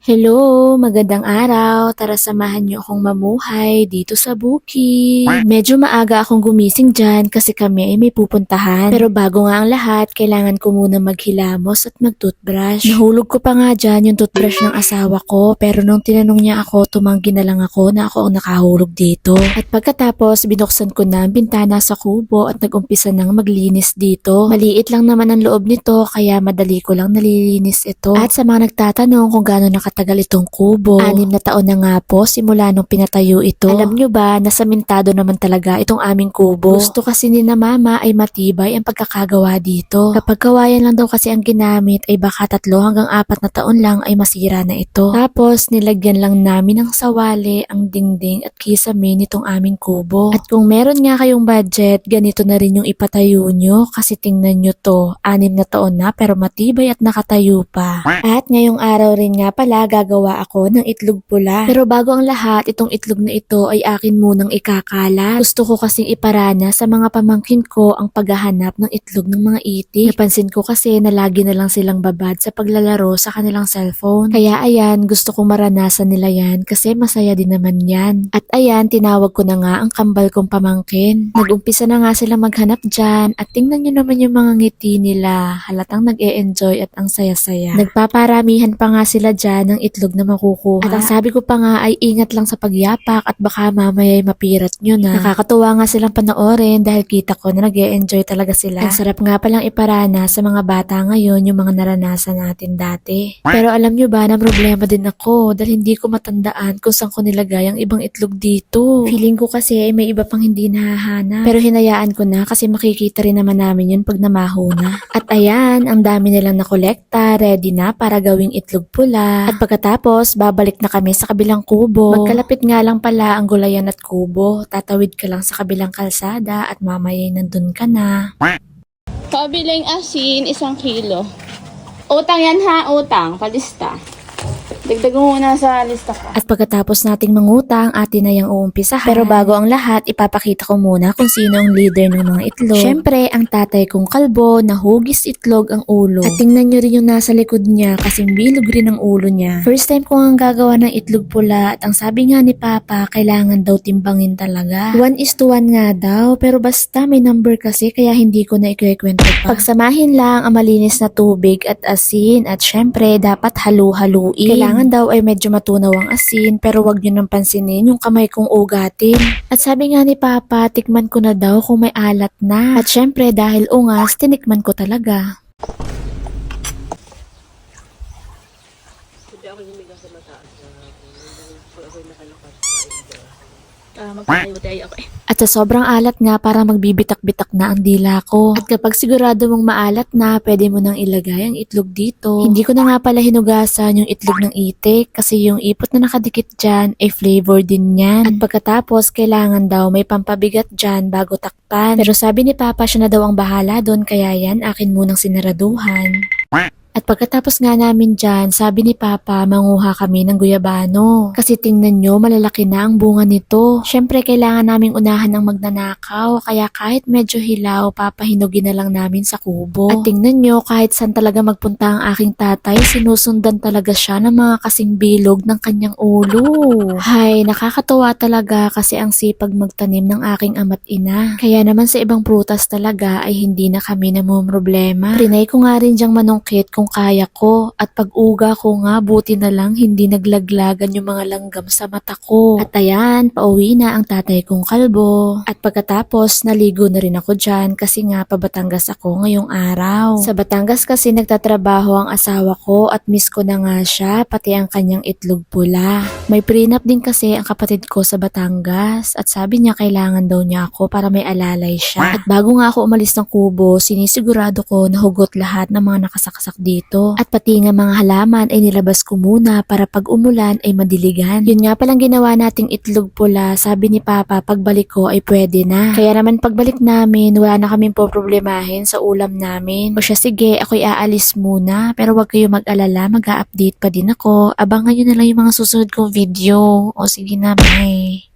Hello, magandang araw. Tara samahan niyo akong mamuhay dito sa bukid. Medyo maaga akong gumising dyan kasi kami ay may pupuntahan. Pero bago nga ang lahat, kailangan ko muna maghilamos at mag-toothbrush. Nahulog ko pa nga dyan yung toothbrush ng asawa ko, pero nung tinanong niya ako, tumanggi na lang ako na ako ang nakahulog dito. At pagkatapos, binuksan ko na ang bintana sa kubo at nag-umpisa nang maglinis dito. Maliit lang naman ang loob nito, kaya madali ko lang nalilinis ito. At sa mga nagtatanong kung gaano nakatagal itong kubo, 6 na taon na nga po simula nung pinatayo ito. Alam nyo ba, nasamintado naman talaga itong aming kubo. Gusto kasi ni na mama ay matibay ang pagkakagawa dito. Kapag kawayan lang daw kasi ang ginamit ay baka 3 hanggang 4 na taon lang ay masira na ito. Tapos nilagyan lang namin ng sawali ang dingding at kisame nitong aming kubo. At kung meron nga kayong budget, ganito na rin yung ipatayo nyo kasi tingnan nyo to, 6 na taon na pero matibay at nakatayo pa. At ngayong araw rin nga pala gagawa ako ng itlog pula. Pero bago ang lahat, itong itlog na ito ay akin munang ikakalat. Gusto ko kasing iparana sa mga pamangkin ko ang paghahanap ng itlog ng mga itik. Napansin ko kasi na lagi na lang silang babad sa paglalaro sa kanilang cellphone. Kaya ayan, gusto kong maranasan nila yan kasi masaya din naman yan. At ayan, tinawag ko na nga ang kambal kong pamangkin. Nag-umpisa na nga silang maghanap dyan at tingnan nyo naman yung mga ngiti nila. Halatang nag-e-enjoy at ang saya-saya. Nagpaparamihan pa nga sila dyan ng itlog na makukuha. At ang sabi ko pa nga ay ingat lang sa pagyapak at baka mamaya ay mapirat nyo na. Nakakatuwa nga silang panoorin dahil kita ko na nag-e-enjoy talaga sila. Ang sarap nga palang iparana sa mga bata ngayon yung mga naranasan natin dati. Pero alam nyo ba na problema din ako dahil hindi ko matandaan kung saan ko nilagay ang ibang itlog dito. Feeling ko kasi ay may iba pang hindi nahahanap. Pero hinayaan ko na kasi makikita rin naman namin yun pag namaho na. At ayan, ang dami nilang nakolekta, ready na para gawing itlog pula. At pagkatapos, babalik na kami sa kabilang kubo. Magkalapit nga lang pala ang gulayan at kubo. Tatawid ka lang sa kabilang kalsada at mamaya'y nandun ka na. Pabiling asin, 1 kilo. Utang yan ha, utang. Palista. Dagdag mo muna sa lista ko. At pagkatapos nating mangutang, atin na yung uumpisahan. Pero bago ang lahat, ipapakita ko muna kung sino ang leader ng mga itlog. Syempre, ang tatay kong kalbo na hugis itlog ang ulo. At tingnan nyo rin yung nasa likod niya kasing bilog rin ang ulo niya. First time ko ang gagawa ng itlog pula at ang sabi nga ni Papa, kailangan daw timbangin talaga. 1:1 nga daw, pero basta may number kasi kaya hindi ko na ikikwento pa. Pagsamahin lang ang malinis na tubig at asin at syempre, dapat halu-haluin. Kailangan daw ay medyo matunaw ang asin pero wag nyo nang pansinin yung kamay kong ugatin. At sabi nga ni Papa, tikman ko na daw kung may alat na. At syempre dahil ungas, tinikman ko talaga. Magkakayo-tayo ako eh. At sa sobrang alat nga para magbibitak-bitak na ang dila ko. At kapag sigurado mong maalat na, pwede mo nang ilagay ang itlog dito. Hindi ko na nga pala hinugasan yung itlog ng itik kasi yung ipot na nakadikit dyan ay flavor din yan. At pagkatapos, kailangan daw may pampabigat dyan bago takpan. Pero sabi ni Papa siya na daw ang bahala doon kaya yan akin munang sinaraduhan. At pagkatapos nga namin dyan, sabi ni Papa, manguha kami ng guyabano. Kasi tingnan nyo, malalaki na ang bunga nito. Syempre, kailangan naming unahan ng magnanakaw. Kaya kahit medyo hilaw, papahinugin na lang namin sa kubo. At tingnan nyo, kahit saan talaga magpunta ang aking tatay, sinusundan talaga siya ng mga kasing bilog ng kanyang ulo. Hay, nakakatuwa talaga kasi ang sipag magtanim ng aking ama't ina. Kaya naman sa ibang prutas talaga ay hindi na kami namumroblema. Trinay ko nga rin dyang manungkit kung kaya ko at pag-uga ko nga buti na lang hindi naglaglagan yung mga langgam sa mata ko. At ayan, pauwi na ang tatay kong kalbo. At pagkatapos naligo na rin ako dyan kasi nga pa Batangas ako ngayong araw. Sa Batangas kasi nagtatrabaho ang asawa ko at miss ko na nga siya pati ang kanyang itlog pula. May prenup din kasi ang kapatid ko sa Batangas at sabi niya kailangan daw niya ako para may alalay siya. At bago nga ako umalis ng kubo, sinisigurado ko na hugot lahat ng mga nakasaksak dito. At pati nga mga halaman ay nilabas ko muna para pag umulan ay madiligan. Yun nga palang ginawa nating itlog pula, sabi ni Papa pagbalik ko ay pwede na. Kaya naman pagbalik namin, wala na kaming poproblemahin sa ulam namin. O siya sige, ako'y aalis muna. Pero wag kayo mag-alala, mag-a-update pa din ako. Abangan nyo na lang yung mga susunod kong video. O sige na, bye.